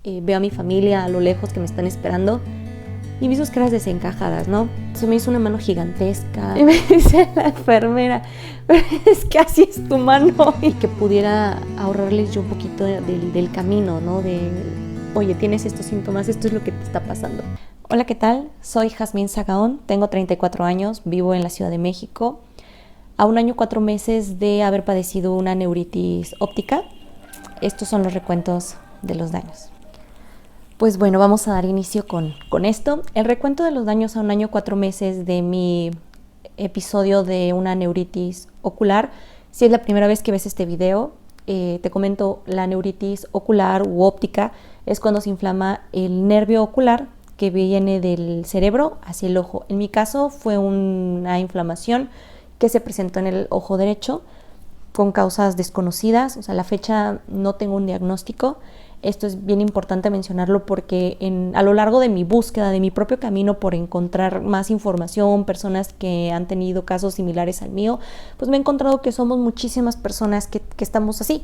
veo a mi familia a lo lejos que me están esperando y vi sus caras desencajadas, ¿no? Se me hizo una mano gigantesca y me dice la enfermera, es que así es tu mano, y que pudiera ahorrarles yo un poquito del camino, ¿no? Oye, tienes estos síntomas, esto es lo que te está pasando. Hola, ¿qué tal? Soy Jazmín Sagaón, tengo 34 años, vivo en la Ciudad de México. A 1 año 4 meses de haber padecido una neuritis óptica. Estos son los recuentos de los daños. Pues bueno, vamos a dar inicio con esto. El recuento de los daños a 1 año 4 meses de mi episodio de una neuritis ocular. Si es la primera vez que ves este video, te comento, la neuritis ocular u óptica es cuando se inflama el nervio ocular que viene del cerebro hacia el ojo. En mi caso fue una inflamación que se presentó en el ojo derecho con causas desconocidas. O sea, a la fecha no tengo un diagnóstico. Esto es bien importante mencionarlo porque a lo largo de mi búsqueda, de mi propio camino por encontrar más información, personas que han tenido casos similares al mío, pues me he encontrado que somos muchísimas personas que estamos así,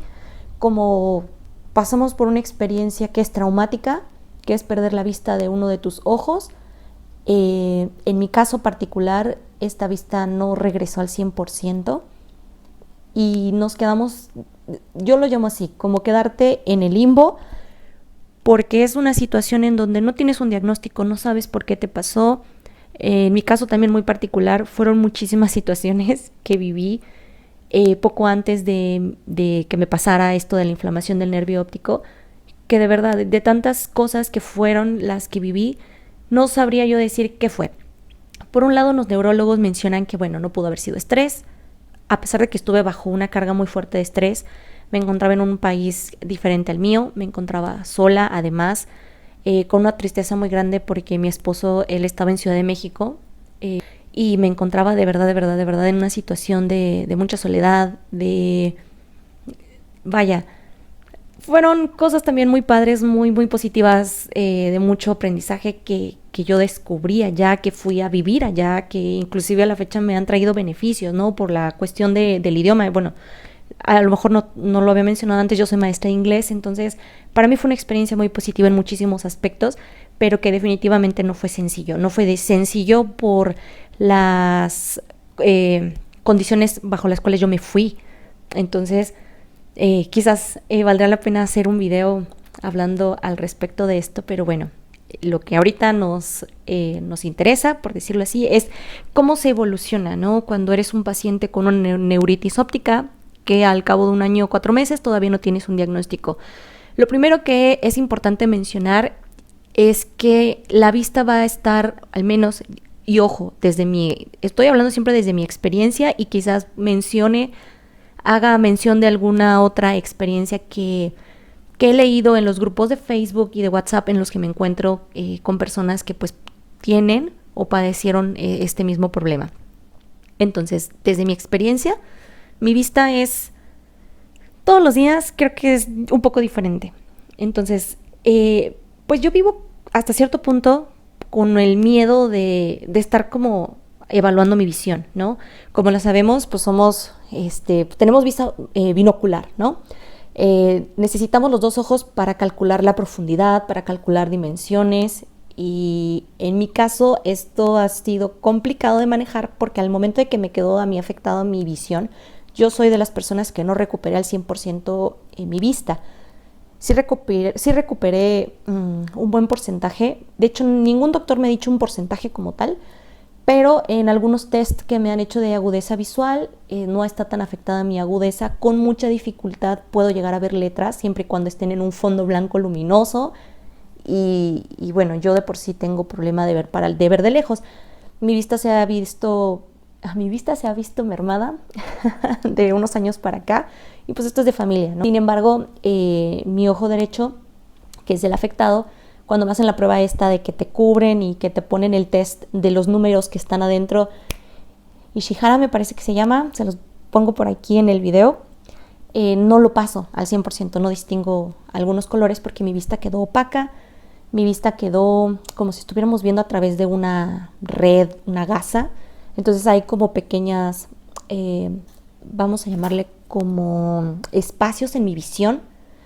como pasamos por una experiencia que es traumática, que es perder la vista de uno de tus ojos. En mi caso particular, esta vista no regresó al 100% y nos quedamos, yo lo llamo así, como quedarte en el limbo, porque es una situación en donde no tienes un diagnóstico, no sabes por qué te pasó. En mi caso también muy particular, fueron muchísimas situaciones que viví poco antes de que me pasara esto de la inflamación del nervio óptico, que de verdad, de tantas cosas que fueron las que viví, no sabría yo decir qué fue. Por un lado, los neurólogos mencionan que, bueno, no pudo haber sido estrés. A pesar de que estuve bajo una carga muy fuerte de estrés, me encontraba en un país diferente al mío, me encontraba sola, además, con una tristeza muy grande porque mi esposo, él estaba en Ciudad de México, y me encontraba de verdad en una situación de mucha soledad, vaya, fueron cosas también muy padres, muy positivas, de mucho aprendizaje que yo descubrí allá, que fui a vivir allá, que inclusive a la fecha me han traído beneficios, ¿no? Por la cuestión del idioma. Bueno, a lo mejor no lo había mencionado antes, yo soy maestra de inglés, entonces para mí fue una experiencia muy positiva en muchísimos aspectos, pero que definitivamente no fue sencillo. No fue sencillo por las condiciones bajo las cuales yo me fui. Entonces, quizás valdrá la pena hacer un video hablando al respecto de esto, pero bueno, lo que ahorita nos interesa, por decirlo así, es cómo se evoluciona, ¿no? Cuando eres un paciente con una neuritis óptica, que al cabo de 1 año 4 meses todavía no tienes un diagnóstico. Lo primero que es importante mencionar es que la vista va a estar, al menos, y ojo, estoy hablando siempre desde mi experiencia y quizás haga mención de alguna otra experiencia que he leído en los grupos de Facebook y de WhatsApp en los que me encuentro con personas que pues tienen o padecieron este mismo problema. Entonces, desde mi experiencia, mi vista es, todos los días creo que es un poco diferente. Entonces, pues yo vivo hasta cierto punto con el miedo de estar como evaluando mi visión, ¿no? Como lo sabemos, pues tenemos vista binocular, ¿no? Necesitamos los 2 ojos para calcular la profundidad, para calcular dimensiones, y en mi caso esto ha sido complicado de manejar porque al momento de que me quedó a mí afectada mi visión, yo soy de las personas que no recuperé al 100% mi vista. Sí recuperé un buen porcentaje. De hecho, ningún doctor me ha dicho un porcentaje como tal, pero en algunos test que me han hecho de agudeza visual, no está tan afectada mi agudeza. Con mucha dificultad puedo llegar a ver letras, siempre y cuando estén en un fondo blanco luminoso. Y bueno, yo de por sí tengo problema de ver de lejos. Mi vista se ha visto mermada de unos años para acá, y pues esto es de familia, ¿no? Sin embargo, mi ojo derecho, que es el afectado, cuando me hacen la prueba esta de que te cubren y que te ponen el test de los números que están adentro, Ishihara me parece que se llama, se los pongo por aquí en el video, no lo paso al 100%, no distingo algunos colores porque mi vista quedó opaca, mi vista quedó como si estuviéramos viendo a través de una red, una gasa. Entonces hay como pequeñas, vamos a llamarle como espacios en mi visión.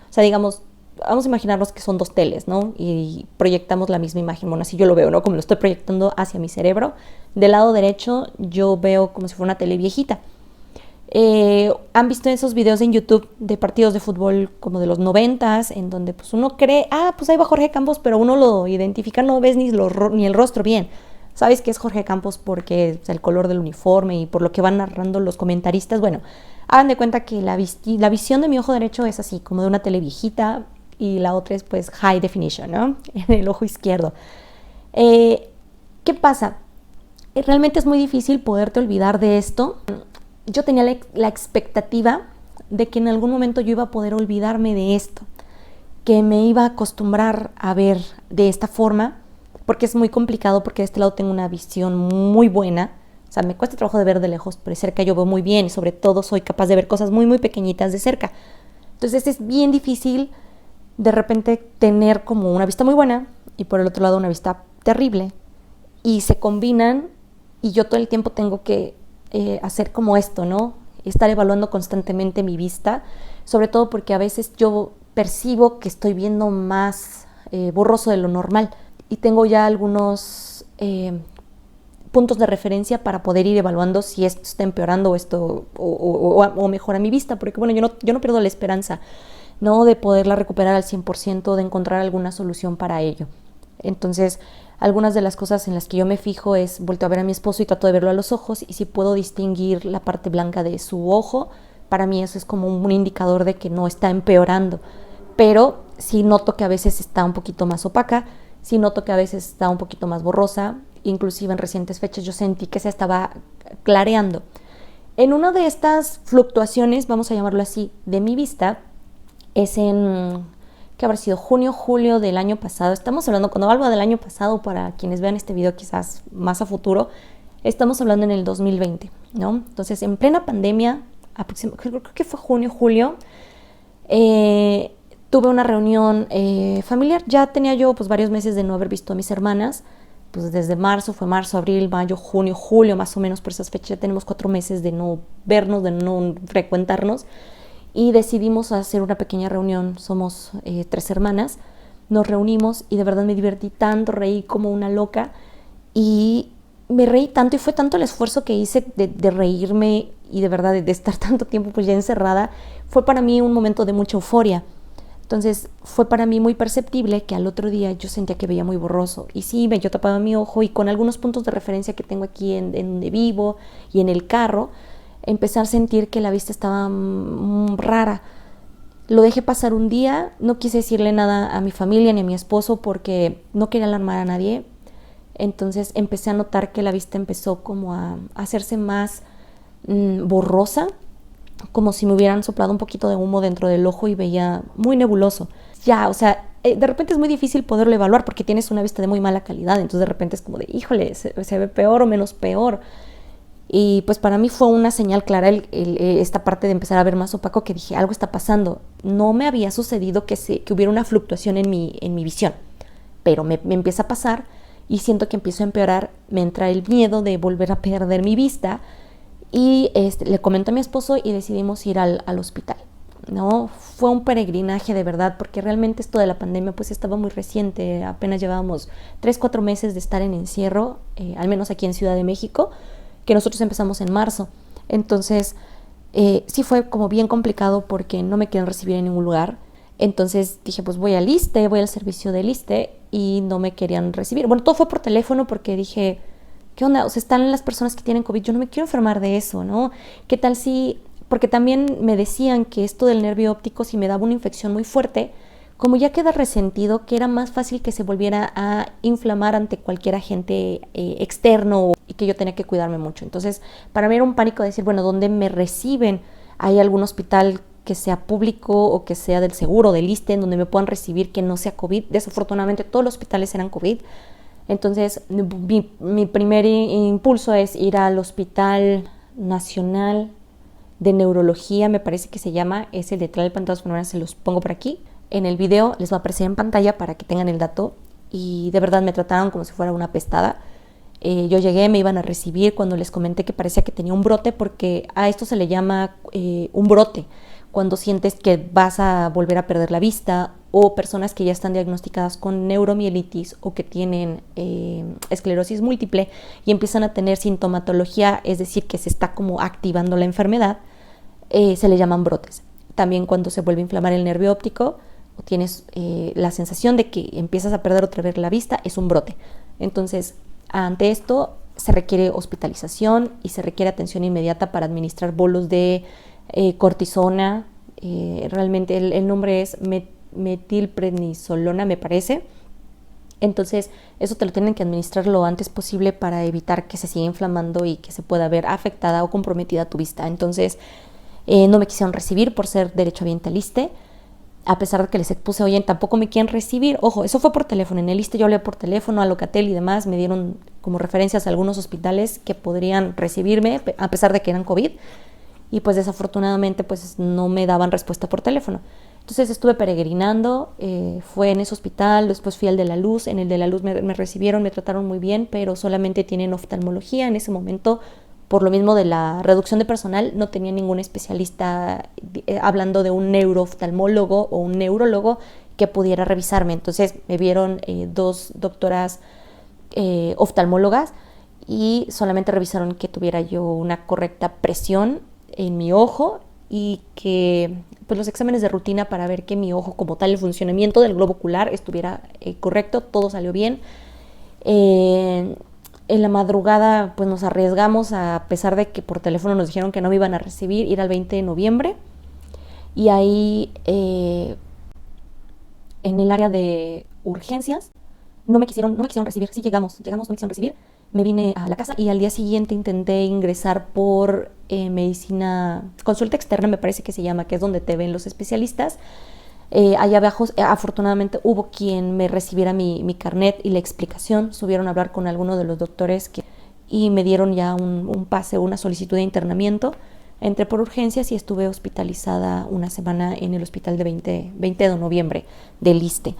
O sea, digamos, vamos a imaginarnos que son dos teles, ¿no? Y proyectamos la misma imagen. Bueno, así yo lo veo, ¿no? Como lo estoy proyectando hacia mi cerebro. Del lado derecho yo veo como si fuera una tele viejita. ¿Han visto esos videos en YouTube de partidos de fútbol como de los 90s, en donde pues uno cree, pues ahí va Jorge Campos, pero uno lo identifica, no ves ni el rostro bien? Sabes que es Jorge Campos porque es el color del uniforme y por lo que van narrando los comentaristas. Bueno, hagan de cuenta que la visión de mi ojo derecho es así, como de una tele viejita, y la otra es pues high definition, ¿no? En el ojo izquierdo. ¿Qué pasa? Realmente es muy difícil poderte olvidar de esto. Yo tenía la expectativa de que en algún momento yo iba a poder olvidarme de esto, que me iba a acostumbrar a ver de esta forma, porque es muy complicado, porque de este lado tengo una visión muy buena. O sea, me cuesta trabajo de ver de lejos, pero de cerca yo veo muy bien y sobre todo soy capaz de ver cosas muy, muy pequeñitas de cerca. Entonces es bien difícil de repente tener como una vista muy buena y por el otro lado una vista terrible, y se combinan y yo todo el tiempo tengo que hacer como esto, ¿no? Estar evaluando constantemente mi vista, sobre todo porque a veces yo percibo que estoy viendo más borroso de lo normal y tengo ya algunos puntos de referencia para poder ir evaluando si esto está empeorando o mejora mi vista, porque bueno, yo no pierdo la esperanza, ¿no? De poderla recuperar al 100%, de encontrar alguna solución para ello. Entonces, algunas de las cosas en las que yo me fijo es volteo a ver a mi esposo y trato de verlo a los ojos, y si puedo distinguir la parte blanca de su ojo, para mí eso es como un indicador de que no está empeorando. Pero sí noto que a veces está un poquito más opaca, sí noto que a veces está un poquito más borrosa, inclusive en recientes fechas yo sentí que se estaba clareando. En una de estas fluctuaciones, vamos a llamarlo así, de mi vista, es en, ¿qué habrá sido? Junio, julio del año pasado. Estamos hablando, cuando hablo del año pasado, para quienes vean este video quizás más a futuro, estamos hablando en el 2020, ¿no? Entonces, en plena pandemia, creo que fue junio, julio, tuve una reunión familiar. Ya tenía yo pues varios meses de no haber visto a mis hermanas, pues desde marzo, abril, mayo, junio, julio, más o menos por esas fechas. Ya tenemos 4 meses de no vernos, de no frecuentarnos, y decidimos hacer una pequeña reunión. Somos 3 hermanas, nos reunimos y de verdad me divertí tanto, reí como una loca, y me reí tanto y fue tanto el esfuerzo que hice de reírme y de verdad de estar tanto tiempo pues ya encerrada. Fue para mí un momento de mucha euforia. Entonces fue para mí muy perceptible que al otro día yo sentía que veía muy borroso. Y sí, yo tapaba mi ojo, y con algunos puntos de referencia que tengo aquí en donde vivo y en el carro, empecé a sentir que la vista estaba rara. Lo dejé pasar un día, no quise decirle nada a mi familia ni a mi esposo porque no quería alarmar a nadie. Entonces empecé a notar que la vista empezó como a hacerse más borrosa, como si me hubieran soplado un poquito de humo dentro del ojo y veía muy nebuloso. Ya, o sea, de repente es muy difícil poderlo evaluar porque tienes una vista de muy mala calidad, entonces de repente es como de, híjole, se ve peor o menos peor. Y pues para mí fue una señal clara esta parte de empezar a ver más opaco, que dije, algo está pasando. No me había sucedido que hubiera una fluctuación en mi visión, pero me empieza a pasar y siento que empiezo a empeorar. Me entra el miedo de volver a perder mi vista, y le comento a mi esposo y decidimos ir al hospital, ¿no? Fue un peregrinaje de verdad, porque realmente esto de la pandemia pues estaba muy reciente. Apenas llevábamos 3-4 meses de estar en encierro, al menos aquí en Ciudad de México, que nosotros empezamos en marzo. Entonces sí fue como bien complicado porque no me quieren recibir en ningún lugar. Entonces dije, pues voy al ISSSTE, voy al servicio del ISSSTE, y no me querían recibir. Bueno, todo fue por teléfono porque dije, ¿qué onda? O sea, están las personas que tienen COVID, yo no me quiero enfermar de eso, ¿no? ¿Qué tal si...? Porque también me decían que esto del nervio óptico, si me daba una infección muy fuerte, como ya queda resentido, que era más fácil que se volviera a inflamar ante cualquier agente externo, y que yo tenía que cuidarme mucho. Entonces, para mí era un pánico decir, bueno, ¿dónde me reciben? ¿Hay algún hospital que sea público o que sea del seguro, del ISSSTE, en donde me puedan recibir que no sea COVID? Desafortunadamente, todos los hospitales eran COVID. Entonces, mi primer impulso es ir al Hospital Nacional de Neurología, me parece que se llama, es el de Tlalpan. De todas maneras, se los pongo por aquí. En el video les va a aparecer en pantalla para que tengan el dato, y de verdad me trataron como si fuera una pestada. Yo llegué, me iban a recibir cuando les comenté que parecía que tenía un brote, porque a esto se le llama un brote, cuando sientes que vas a volver a perder la vista o personas que ya están diagnosticadas con neuromielitis o que tienen esclerosis múltiple y empiezan a tener sintomatología, es decir, que se está como activando la enfermedad, se le llaman brotes. También cuando se vuelve a inflamar el nervio óptico o tienes la sensación de que empiezas a perder otra vez la vista, es un brote. Entonces, ante esto se requiere hospitalización y se requiere atención inmediata para administrar bolos de cortisona. Realmente el nombre es metilprednisolona, me parece. Entonces, eso te lo tienen que administrar lo antes posible para evitar que se siga inflamando y que se pueda ver afectada o comprometida tu vista. Entonces, no me quisieron recibir por ser derechohabiente al ISSSTE, a pesar de que les expuse, oye, tampoco me quieren recibir. Ojo, eso fue por teléfono. En el ISSSTE yo hablé por teléfono a Locatel y demás, me dieron como referencias a algunos hospitales que podrían recibirme, a pesar de que eran COVID, y pues desafortunadamente pues no me daban respuesta por teléfono. Entonces estuve peregrinando, fue en ese hospital, después fui al de la Luz. En el de la Luz me recibieron, me trataron muy bien, pero solamente tienen oftalmología. En ese momento, por lo mismo de la reducción de personal, no tenía ningún especialista hablando de un neurooftalmólogo o un neurólogo que pudiera revisarme. Entonces me vieron 2 doctoras oftalmólogas y solamente revisaron que tuviera yo una correcta presión en mi ojo y que pues los exámenes de rutina para ver que mi ojo como tal, el funcionamiento del globo ocular estuviera correcto. Todo salió bien. En la madrugada pues nos arriesgamos, a pesar de que por teléfono nos dijeron que no me iban a recibir, ir al 20 de noviembre y ahí en el área de urgencias no me quisieron recibir. Sí, llegamos, no me quisieron recibir. Me vine a la casa y al día siguiente intenté ingresar por medicina, consulta externa me parece que se llama, que es donde te ven los especialistas. Allá abajo afortunadamente hubo quien me recibiera mi carnet y la explicación. Subieron a hablar con alguno de los doctores y me dieron ya un pase, una solicitud de internamiento. Entré por urgencias y estuve hospitalizada una semana en el hospital de 20 de noviembre del ISSSTE.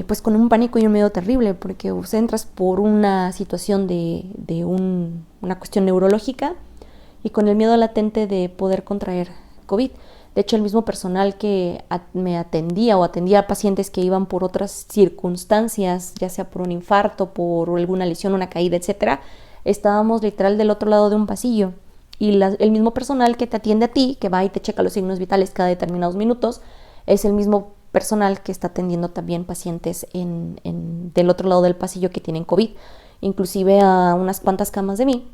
Pues con un pánico y un miedo terrible, porque entras por una situación de una cuestión neurológica y con el miedo latente de poder contraer COVID. De hecho, el mismo personal que me atendía o atendía a pacientes que iban por otras circunstancias, ya sea por un infarto, por alguna lesión, una caída, etcétera, estábamos literal del otro lado de un pasillo. Y el mismo personal que te atiende a ti, que va y te checa los signos vitales cada determinados minutos, es el mismo personal que está atendiendo también pacientes del otro lado del pasillo que tienen COVID. Inclusive a unas cuantas camas de mí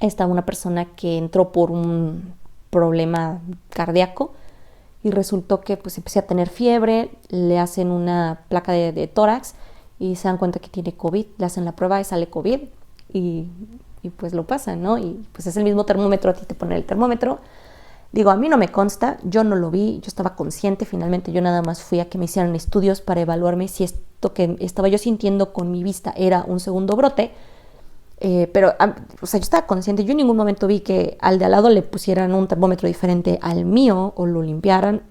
está una persona que entró por un problema cardíaco y resultó que pues empecé a tener fiebre, le hacen una placa de tórax y se dan cuenta que tiene COVID, le hacen la prueba y sale COVID y pues lo pasan, ¿no? Y pues es el mismo termómetro, a ti te ponen el termómetro. Digo, a mí no me consta, yo no lo vi, yo estaba consciente, finalmente yo nada más fui a que me hicieran estudios para evaluarme si esto que estaba yo sintiendo con mi vista era un segundo brote, pero o sea, yo estaba consciente, yo en ningún momento vi que al de al lado le pusieran un termómetro diferente al mío o lo limpiaran.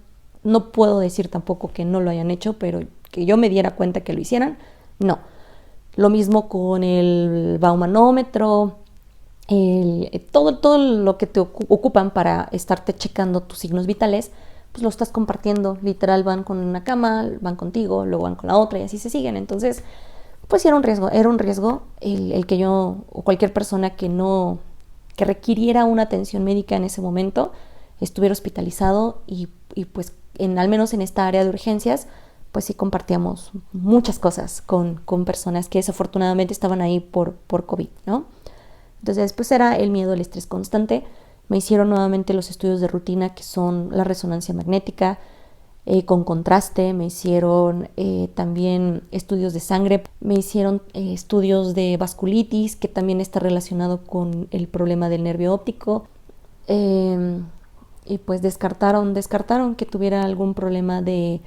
No puedo decir tampoco que no lo hayan hecho, pero que yo me diera cuenta que lo hicieran, no. Lo mismo con el baumanómetro, todo lo que te ocupan para estarte checando tus signos vitales, pues lo estás compartiendo. Literal, van con una cama, van contigo, luego van con la otra y así se siguen. Entonces, pues sí era un riesgo el que yo o cualquier persona que requiriera una atención médica en ese momento estuviera hospitalizado y pues al menos en esta área de urgencias, pues sí compartíamos muchas cosas con personas que desafortunadamente estaban ahí por COVID, ¿no? Entonces, pues era el miedo, el estrés constante. Me hicieron nuevamente los estudios de rutina, que son la resonancia magnética con contraste. Me hicieron también estudios de sangre. Me hicieron estudios de vasculitis, que también está relacionado con el problema del nervio óptico. Y pues descartaron que tuviera algún problema de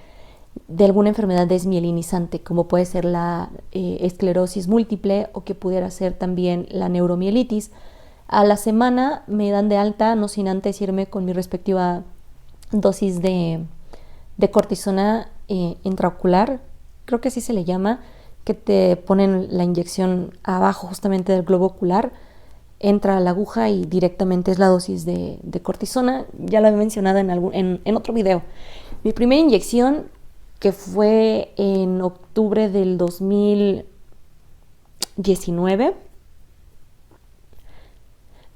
alguna enfermedad desmielinizante, como puede ser la esclerosis múltiple o que pudiera ser también la neuromielitis. A la semana me dan de alta, no sin antes irme con mi respectiva dosis de cortisona intraocular, creo que así se le llama, que te ponen la inyección abajo justamente del globo ocular, entra la aguja y directamente es la dosis de cortisona. Ya lo había mencionado en otro video. Mi primera inyección que fue en octubre del 2019.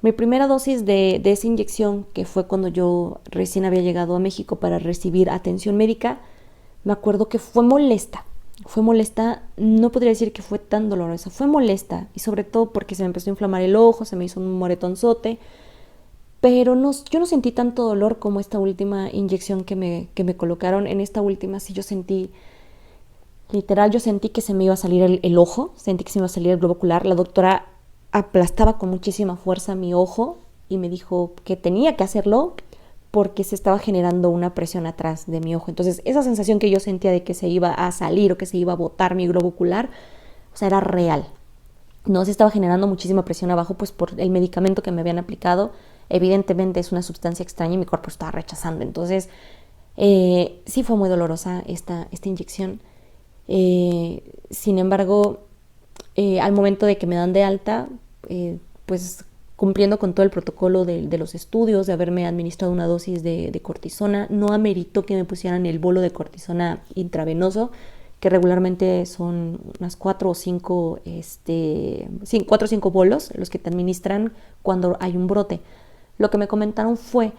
Mi primera dosis de esa inyección, que fue cuando yo recién había llegado a México para recibir atención médica, me acuerdo que fue molesta. Fue molesta, no podría decir que fue tan dolorosa, fue molesta. Y sobre todo porque se me empezó a inflamar el ojo, se me hizo un moretonzote. Pero no, yo no sentí tanto dolor como esta última inyección que me colocaron. En esta última sí yo sentí, literal, yo sentí que se me iba a salir el ojo, sentí que se me iba a salir el globo ocular. La doctora aplastaba con muchísima fuerza mi ojo y me dijo que tenía que hacerlo porque se estaba generando una presión atrás de mi ojo. Entonces esa sensación que yo sentía de que se iba a salir o que se iba a botar mi globo ocular, o sea, era real. No, se estaba generando muchísima presión abajo pues por el medicamento que me habían aplicado. Evidentemente es una sustancia extraña y mi cuerpo estaba rechazando. Entonces sí fue muy dolorosa esta inyección. Sin embargo, al momento de que me dan de alta, pues cumpliendo con todo el protocolo de los estudios, de haberme administrado una dosis de cortisona, no ameritó que me pusieran el bolo de cortisona intravenoso, que regularmente son unas 4 o 5 bolos los que te administran cuando hay un brote. Lo que me comentaron fue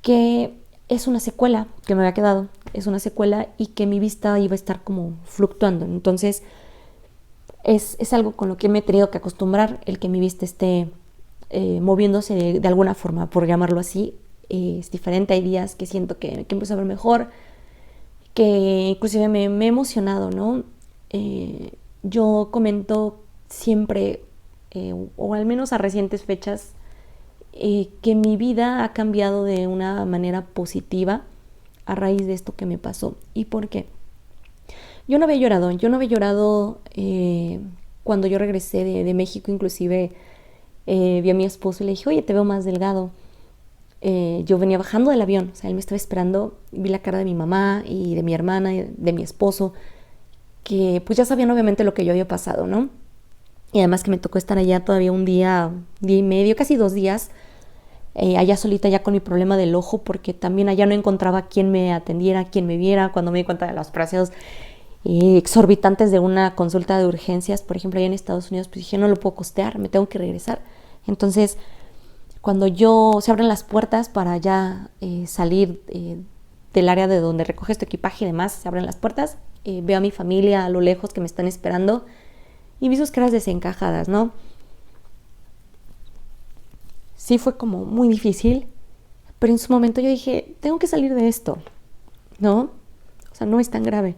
que es una secuela que me había quedado, es una secuela y que mi vista iba a estar como fluctuando. Entonces es algo con lo que me he tenido que acostumbrar, el que mi vista esté moviéndose de alguna forma, por llamarlo así. Es diferente, hay días que siento que empiezo a ver mejor, que inclusive me he emocionado, ¿no? Yo comento siempre, o al menos a recientes fechas, que mi vida ha cambiado de una manera positiva a raíz de esto que me pasó. ¿Y por qué? Yo no había llorado cuando yo regresé de México. Inclusive vi a mi esposo y le dije, oye, te veo más delgado. Yo venía bajando del avión, o sea, él me estaba esperando, vi la cara de mi mamá y de mi hermana y de mi esposo, que pues ya sabían obviamente lo que yo había pasado, ¿no? Y además que me tocó estar allá todavía un día y medio, casi 2 días, allá solita ya con mi problema del ojo, porque también allá no encontraba quien me atendiera, quien me viera. Cuando me di cuenta de los precios exorbitantes de una consulta de urgencias, por ejemplo, allá en Estados Unidos, pues dije, no lo puedo costear, me tengo que regresar. Entonces, cuando se abren las puertas para ya salir del área de donde recoges tu equipaje y demás, se abren las puertas, veo a mi familia a lo lejos que me están esperando y vi sus caras desencajadas, ¿no? Sí fue como muy difícil, pero en su momento yo dije, tengo que salir de esto, ¿no? O sea, no es tan grave.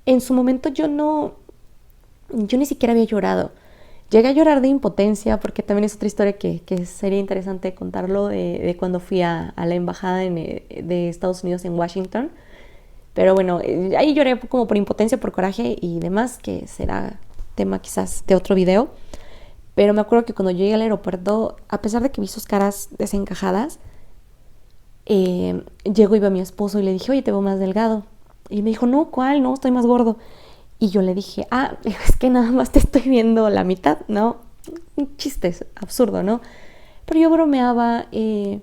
En su momento yo ni siquiera había llorado. Llegué a llorar de impotencia, porque también es otra historia que sería interesante contarlo, de cuando fui a la embajada de Estados Unidos en Washington. Pero bueno, ahí lloré como por impotencia, por coraje y demás, que será tema quizás de otro video. Pero me acuerdo que cuando llegué al aeropuerto, a pesar de que vi sus caras desencajadas, llego y veo a mi esposo y le dije, oye, te veo más delgado. Y me dijo, no, ¿cuál? No, estoy más gordo. Y yo le dije, es que nada más te estoy viendo la mitad, ¿no? Un chiste, es absurdo, ¿no? Pero yo bromeaba, en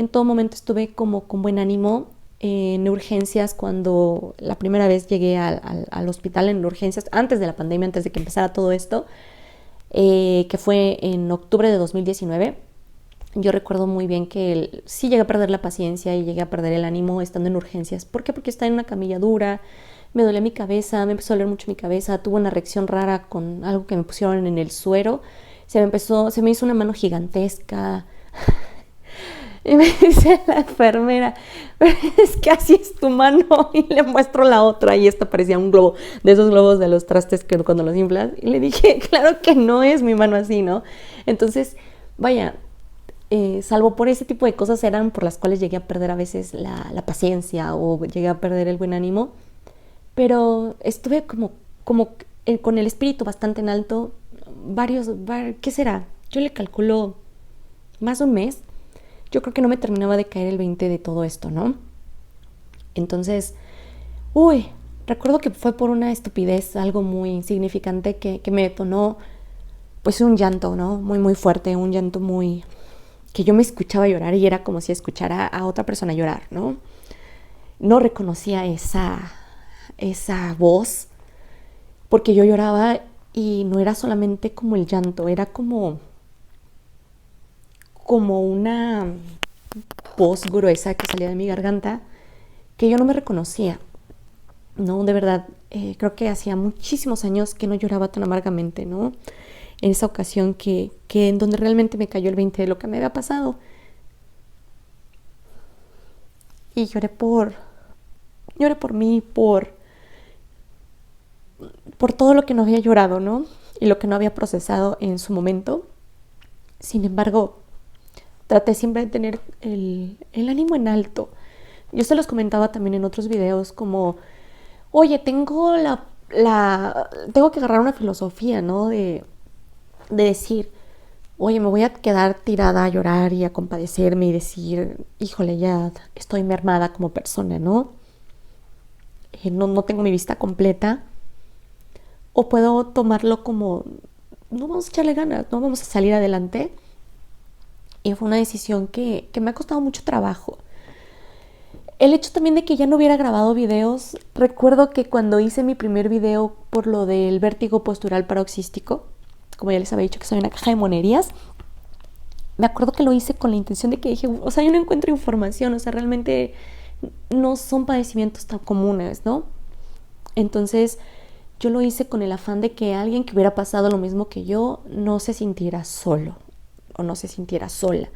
todo momento estuve como con buen ánimo. En urgencias, cuando la primera vez llegué al hospital en urgencias, antes de la pandemia, antes de que empezara todo esto, que fue en octubre de 2019, yo recuerdo muy bien que sí llegué a perder la paciencia y llegué a perder el ánimo estando en urgencias. ¿Por qué? Porque estaba en una camilla dura, me dolía mi cabeza, me empezó a doler mucho mi cabeza, tuve una reacción rara con algo que me pusieron en el suero, se me hizo una mano gigantesca. Y me dice la enfermera, es que así es tu mano, y le muestro la otra y esta parecía un globo, de esos globos de los trastes que cuando los inflas, y le dije, claro que no es mi mano así, ¿no? Entonces, vaya, salvo por ese tipo de cosas eran por las cuales llegué a perder a veces la paciencia o llegué a perder el buen ánimo, pero estuve como con el espíritu bastante en alto, ¿qué será? Yo le calculo más de un mes. Yo creo que no me terminaba de caer el 20 de todo esto, ¿no? Entonces, recuerdo que fue por una estupidez, algo muy insignificante que me detonó, pues un llanto, ¿no? Muy, muy fuerte, un llanto que yo me escuchaba llorar y era como si escuchara a otra persona llorar, ¿no? no reconocía esa voz, porque yo lloraba y no era solamente como el llanto, era como una voz gruesa que salía de mi garganta, que yo no me reconocía. No, de verdad, creo que hacía muchísimos años que no lloraba tan amargamente, ¿no? En esa ocasión que en donde realmente me cayó el 20 de lo que me había pasado. Y lloré por mí, por todo lo que no había llorado, ¿no? Y lo que no había procesado en su momento. Sin embargo, traté siempre de tener el ánimo en alto. Yo se los comentaba también en otros videos como, oye, tengo tengo que agarrar una filosofía, ¿no? De decir, oye, me voy a quedar tirada a llorar y a compadecerme y decir, híjole, ya estoy mermada como persona, ¿no? No tengo mi vista completa. O puedo tomarlo como, no vamos a echarle ganas, no vamos a salir adelante. Y fue una decisión que me ha costado mucho trabajo. El hecho también de que ya no hubiera grabado videos, recuerdo que cuando hice mi primer video por lo del vértigo postural paroxístico, como ya les había dicho que soy una caja de monerías, me acuerdo que lo hice con la intención de que dije, o sea, yo no encuentro información, o sea, realmente no son padecimientos tan comunes, ¿no? Entonces, yo lo hice con el afán de que alguien que hubiera pasado lo mismo que yo no se sintiera solo o no se sintiera sola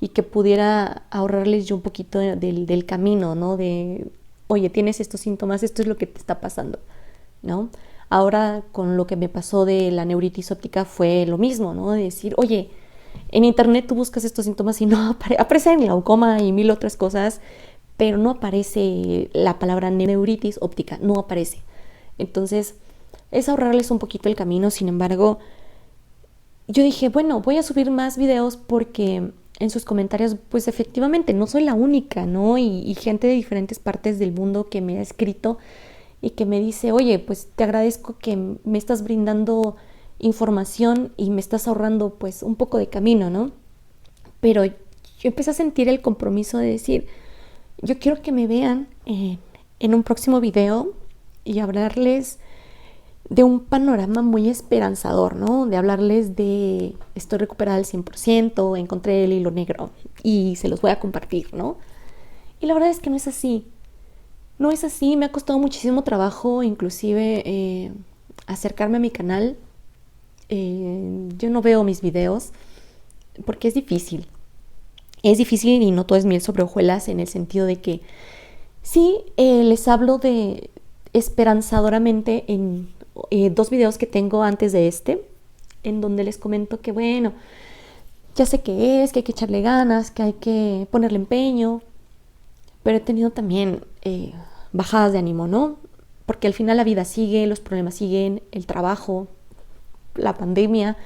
y que pudiera ahorrarles yo un poquito del camino, ¿no? De, oye, tienes estos síntomas, esto es lo que te está pasando, ¿no? Ahora con lo que me pasó de la neuritis óptica fue lo mismo, ¿no? De decir, oye, en internet tú buscas estos síntomas y no aparecen glaucoma y mil otras cosas, pero no aparece la palabra neuritis óptica, no aparece. Entonces, es ahorrarles un poquito el camino. Sin embargo, yo dije, bueno, voy a subir más videos porque en sus comentarios, pues efectivamente, no soy la única, ¿no? Y gente de diferentes partes del mundo que me ha escrito y que me dice, oye, pues te agradezco que me estás brindando información y me estás ahorrando pues un poco de camino, ¿no? Pero yo empecé a sentir el compromiso de decir, yo quiero que me vean en un próximo video y hablarles de un panorama muy esperanzador, ¿no? De hablarles de estoy recuperada al 100%, encontré el hilo negro y se los voy a compartir, ¿no? Y la verdad es que no es así. No es así, me ha costado muchísimo trabajo inclusive acercarme a mi canal. Yo no veo mis videos porque es difícil. Es difícil y no todo es miel sobre hojuelas en el sentido de que sí, les hablo de esperanzadoramente en 2 videos que tengo antes de este, en donde les comento que bueno, ya sé qué es, que hay que echarle ganas, que hay que ponerle empeño, pero he tenido también bajadas de ánimo, ¿no? Porque al final la vida sigue, los problemas siguen, el trabajo, la pandemia,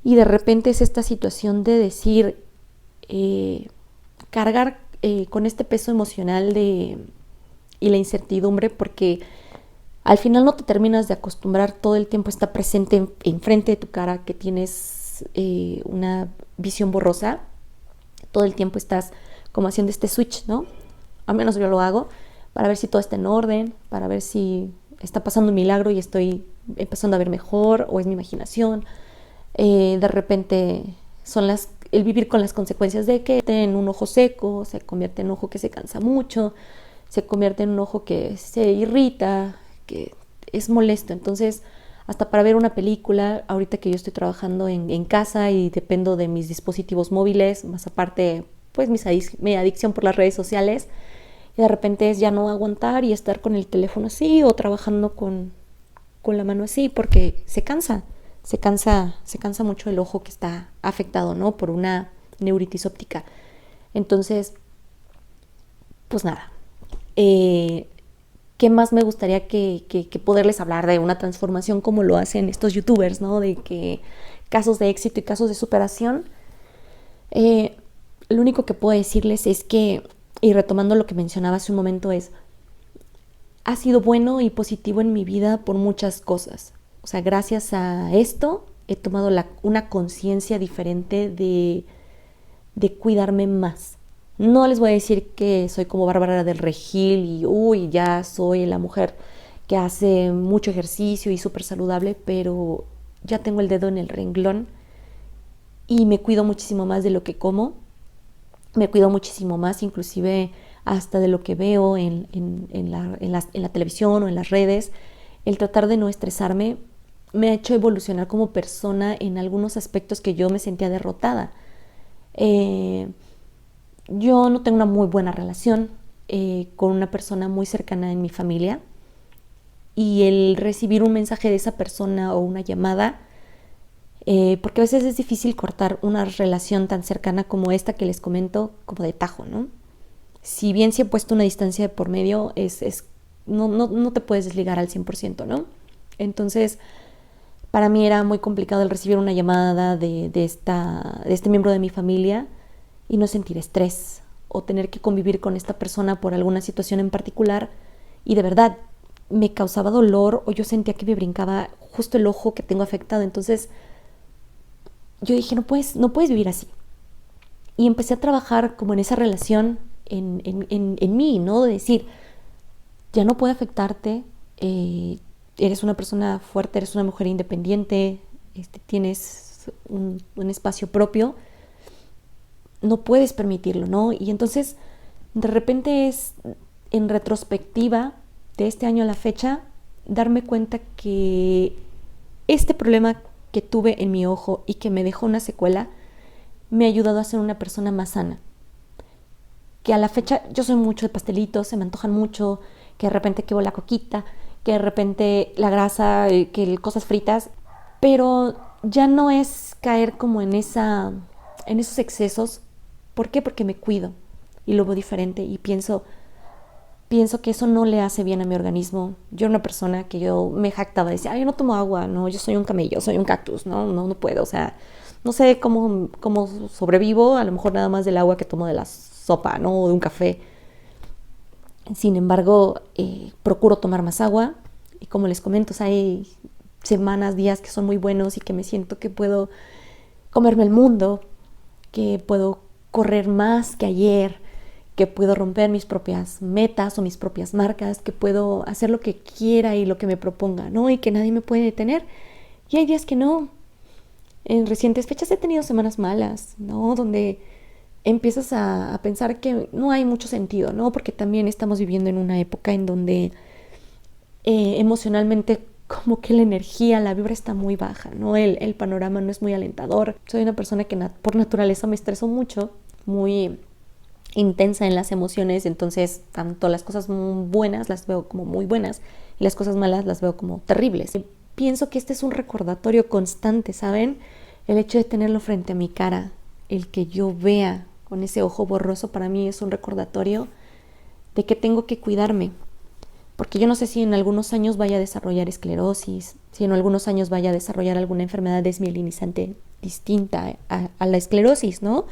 y de repente es esta situación de decir, cargar con este peso emocional y la incertidumbre, porque al final no te terminas de acostumbrar, todo el tiempo está presente enfrente de tu cara, que tienes una visión borrosa, todo el tiempo estás como haciendo este switch, ¿no? Al menos yo lo hago, para ver si todo está en orden, para ver si está pasando un milagro y estoy empezando a ver mejor, o es mi imaginación. De repente el vivir con las consecuencias de que en un ojo seco, se convierte en un ojo que se cansa mucho, se convierte en un ojo que se irrita, que es molesto. Entonces, hasta para ver una película, ahorita que yo estoy trabajando en casa y dependo de mis dispositivos móviles, más aparte, pues mi adicción por las redes sociales, y de repente es ya no aguantar y estar con el teléfono así o trabajando con la mano así, porque se cansa mucho el ojo que está afectado, ¿no? Por una neuritis óptica. Entonces, pues nada, ¿qué más me gustaría que poderles hablar de una transformación como lo hacen estos youtubers, ¿no? De que casos de éxito y casos de superación. Lo único que puedo decirles es que, y retomando lo que mencionaba hace un momento, ha sido bueno y positivo en mi vida por muchas cosas. O sea, gracias a esto he tomado una conciencia diferente de cuidarme más, No les voy a decir que soy como Bárbara del Regil y uy, ya soy la mujer que hace mucho ejercicio y súper saludable, pero ya tengo el dedo en el renglón y me cuido muchísimo más de lo que como, me cuido muchísimo más inclusive hasta de lo que veo en la televisión o en las redes. El tratar de no estresarme me ha hecho evolucionar como persona en algunos aspectos que yo me sentía derrotada. Eh, yo no tengo una muy buena relación con una persona muy cercana en mi familia y el recibir un mensaje de esa persona o una llamada, porque a veces es difícil cortar una relación tan cercana como esta que les comento, como de tajo, ¿no? Si bien se ha puesto una distancia de por medio, no te puedes desligar al 100%, ¿no? Entonces, para mí era muy complicado el recibir una llamada de este miembro de mi familia y no sentir estrés o tener que convivir con esta persona por alguna situación en particular y de verdad me causaba dolor o yo sentía que me brincaba justo el ojo que tengo afectado. Entonces yo dije, no puedes vivir así. Y empecé a trabajar como en esa relación en mí, ¿no? De decir, ya no puede afectarte, eres una persona fuerte, eres una mujer independiente, tienes un espacio propio, no puedes permitirlo, ¿no? Y entonces, de repente es, en retrospectiva, de este año a la fecha, darme cuenta que este problema que tuve en mi ojo y que me dejó una secuela, me ha ayudado a ser una persona más sana. Que a la fecha yo soy mucho de pastelitos, se me antojan mucho, que de repente quebo la coquita, que de repente la grasa, que cosas fritas, pero ya no es caer como en esos excesos. ¿Por qué? Porque me cuido y lo veo diferente y pienso que eso no le hace bien a mi organismo. Yo era una persona que yo me jactaba, decía, yo no tomo agua, no, yo soy un camello, soy un cactus, no puedo, o sea, no sé cómo sobrevivo, a lo mejor nada más del agua que tomo de la sopa, ¿no? O de un café. Sin embargo, procuro tomar más agua y como les comento, o sea, hay semanas, días que son muy buenos y que me siento que puedo comerme el mundo, que puedo correr más que ayer, que puedo romper mis propias metas o mis propias marcas, que puedo hacer lo que quiera y lo que me proponga, ¿no? Y que nadie me puede detener. Y hay días que no. En recientes fechas he tenido semanas malas, ¿no? Donde empiezas a pensar que no hay mucho sentido, ¿no? Porque también estamos viviendo en una época en donde emocionalmente como que la energía, la vibra está muy baja, ¿no? El panorama no es muy alentador. Soy una persona que por naturaleza me estreso mucho, muy intensa en las emociones, entonces tanto las cosas buenas las veo como muy buenas y las cosas malas las veo como terribles. Pienso que este es un recordatorio constante, ¿saben? El hecho de tenerlo frente a mi cara, el que yo vea con ese ojo borroso, para mí es un recordatorio de que tengo que cuidarme, porque yo no sé si en algunos años vaya a desarrollar esclerosis, si en algunos años vaya a desarrollar alguna enfermedad desmielinizante distinta a la esclerosis, ¿no?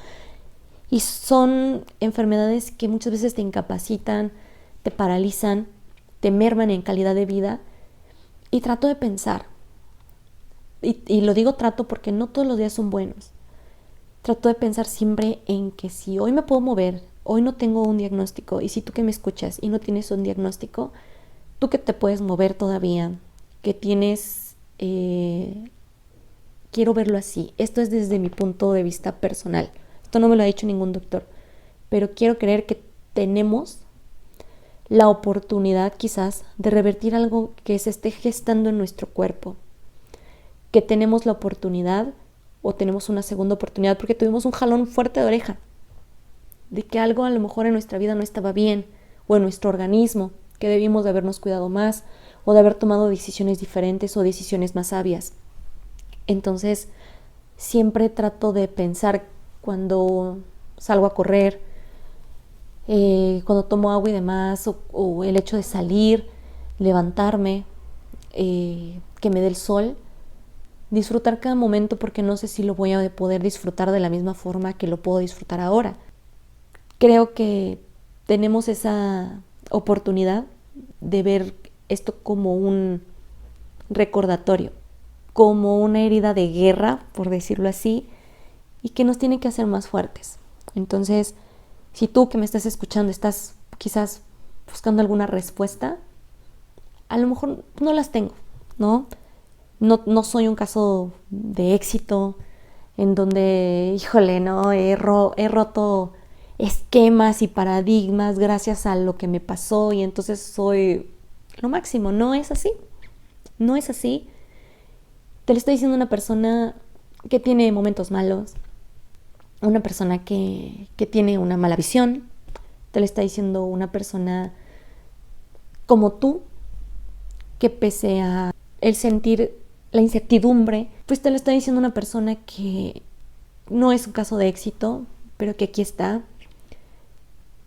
Y son enfermedades que muchas veces te incapacitan, te paralizan, te merman en calidad de vida. Y trato de pensar, y lo digo trato porque no todos los días son buenos. Trato de pensar siempre en que si hoy me puedo mover, hoy no tengo un diagnóstico, y si tú que me escuchas y no tienes un diagnóstico, tú que te puedes mover todavía, que tienes, quiero verlo así. Esto es desde mi punto de vista personal. Esto no me lo ha dicho ningún doctor, pero quiero creer que tenemos la oportunidad quizás de revertir algo que se esté gestando en nuestro cuerpo, que tenemos la oportunidad o tenemos una segunda oportunidad porque tuvimos un jalón fuerte de oreja, de que algo a lo mejor en nuestra vida no estaba bien o en nuestro organismo, que debimos de habernos cuidado más o de haber tomado decisiones diferentes o decisiones más sabias. Entonces, siempre trato de pensar cuando salgo a correr, cuando tomo agua y demás, o el hecho de salir, levantarme, que me dé el sol, disfrutar cada momento porque no sé si lo voy a poder disfrutar de la misma forma que lo puedo disfrutar ahora. Creo que tenemos esa oportunidad de ver esto como un recordatorio, como una herida de guerra, por decirlo así, y que nos tiene que hacer más fuertes. Entonces, Si tú que me estás escuchando estás quizás buscando alguna respuesta, a lo mejor no las tengo, ¿no? No soy un caso de éxito en donde, híjole, no, he roto esquemas y paradigmas gracias a lo que me pasó y entonces soy lo máximo. No es así, no es así. Te lo estoy diciendo una persona que tiene momentos malos, una persona que tiene una mala visión, te lo está diciendo una persona como tú, que pese a el sentir la incertidumbre, pues te lo está diciendo una persona que no es un caso de éxito, pero que aquí está,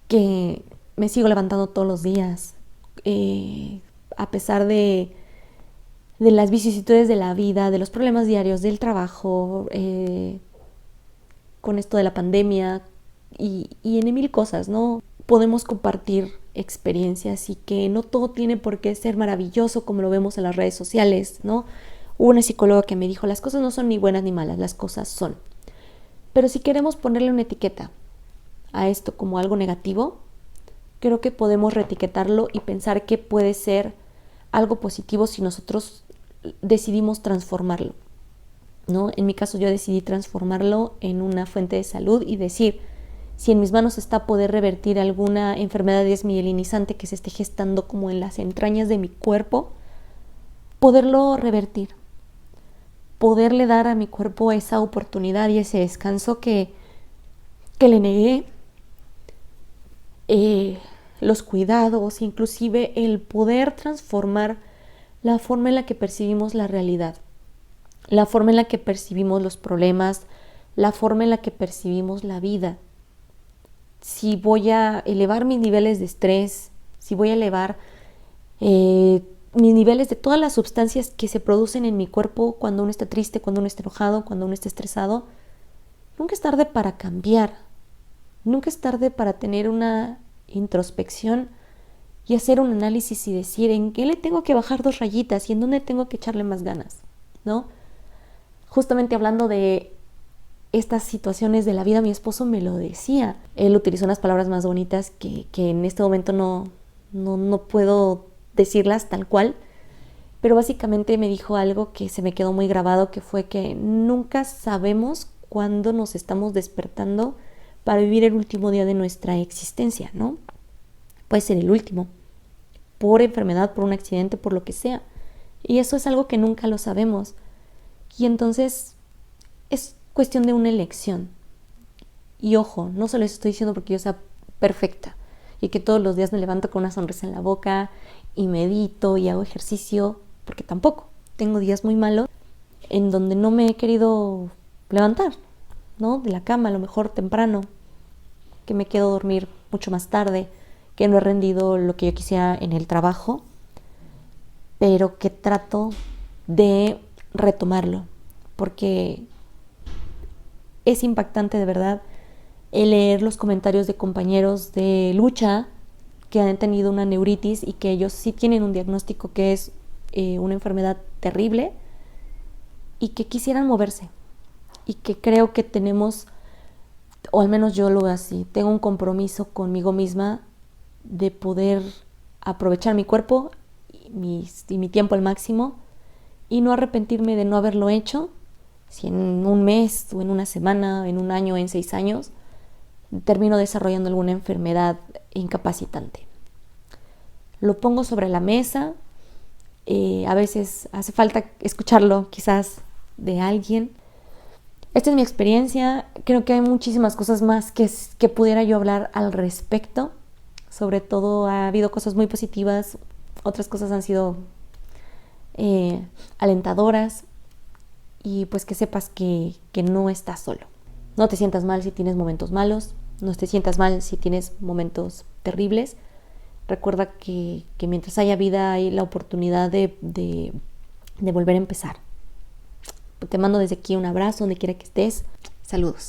que me sigo levantando todos los días, a pesar de las vicisitudes de la vida, de los problemas diarios, del trabajo, con esto de la pandemia y en mil cosas, ¿no? Podemos compartir experiencias y que no todo tiene por qué ser maravilloso como lo vemos en las redes sociales, ¿no? Hubo una psicóloga que me dijo, las cosas no son ni buenas ni malas, las cosas son. Pero si queremos ponerle una etiqueta a esto como algo negativo, creo que podemos reetiquetarlo y pensar que puede ser algo positivo si nosotros decidimos transformarlo, ¿no? En mi caso yo decidí transformarlo en una fuente de salud y decir, si en mis manos está poder revertir alguna enfermedad desmielinizante que se esté gestando como en las entrañas de mi cuerpo, poderlo revertir, poderle dar a mi cuerpo esa oportunidad y ese descanso que le negué, los cuidados, inclusive el poder transformar la forma en la que percibimos la realidad, la forma en la que percibimos los problemas, la forma en la que percibimos la vida. Si voy a elevar mis niveles de estrés, si voy a elevar mis niveles de todas las sustancias que se producen en mi cuerpo cuando uno está triste, cuando uno está enojado, cuando uno está estresado, nunca es tarde para cambiar, nunca es tarde para tener una introspección y hacer un análisis y decir en qué le tengo que bajar 2 rayitas y en dónde tengo que echarle más ganas, ¿no? Justamente hablando de estas situaciones de la vida, mi esposo me lo decía. Él utilizó unas palabras más bonitas que en este momento no puedo decirlas tal cual, pero básicamente me dijo algo que se me quedó muy grabado, que fue que nunca sabemos cuándo nos estamos despertando para vivir el último día de nuestra existencia, ¿no? Puede ser el último, por enfermedad, por un accidente, por lo que sea. Y eso es algo que nunca lo sabemos. Y entonces es cuestión de una elección. Y ojo, no se lo estoy diciendo porque yo sea perfecta y que todos los días me levanto con una sonrisa en la boca y medito y hago ejercicio, porque tampoco. Tengo días muy malos en donde no me he querido levantar, ¿no? De la cama, a lo mejor temprano, que me quedo a dormir mucho más tarde, que no he rendido lo que yo quisiera en el trabajo, pero que trato de retomarlo, porque es impactante de verdad el leer los comentarios de compañeros de lucha que han tenido una neuritis y que ellos sí tienen un diagnóstico que es una enfermedad terrible y que quisieran moverse, y que creo que tenemos, o al menos yo lo veo así, tengo un compromiso conmigo misma de poder aprovechar mi cuerpo y mi tiempo al máximo y no arrepentirme de no haberlo hecho. Si en un mes o en una semana, en un año, en 6 años, termino desarrollando alguna enfermedad incapacitante. Lo pongo sobre la mesa, a veces hace falta escucharlo quizás de alguien. Esta es mi experiencia, creo que hay muchísimas cosas más que pudiera yo hablar al respecto. Sobre todo ha habido cosas muy positivas, otras cosas han sido alentadoras, y pues que sepas que no estás solo. No te sientas mal si tienes momentos malos, no te sientas mal si tienes momentos terribles. Recuerda que mientras haya vida hay la oportunidad de volver a empezar. Te mando desde aquí un abrazo donde quiera que estés. Saludos.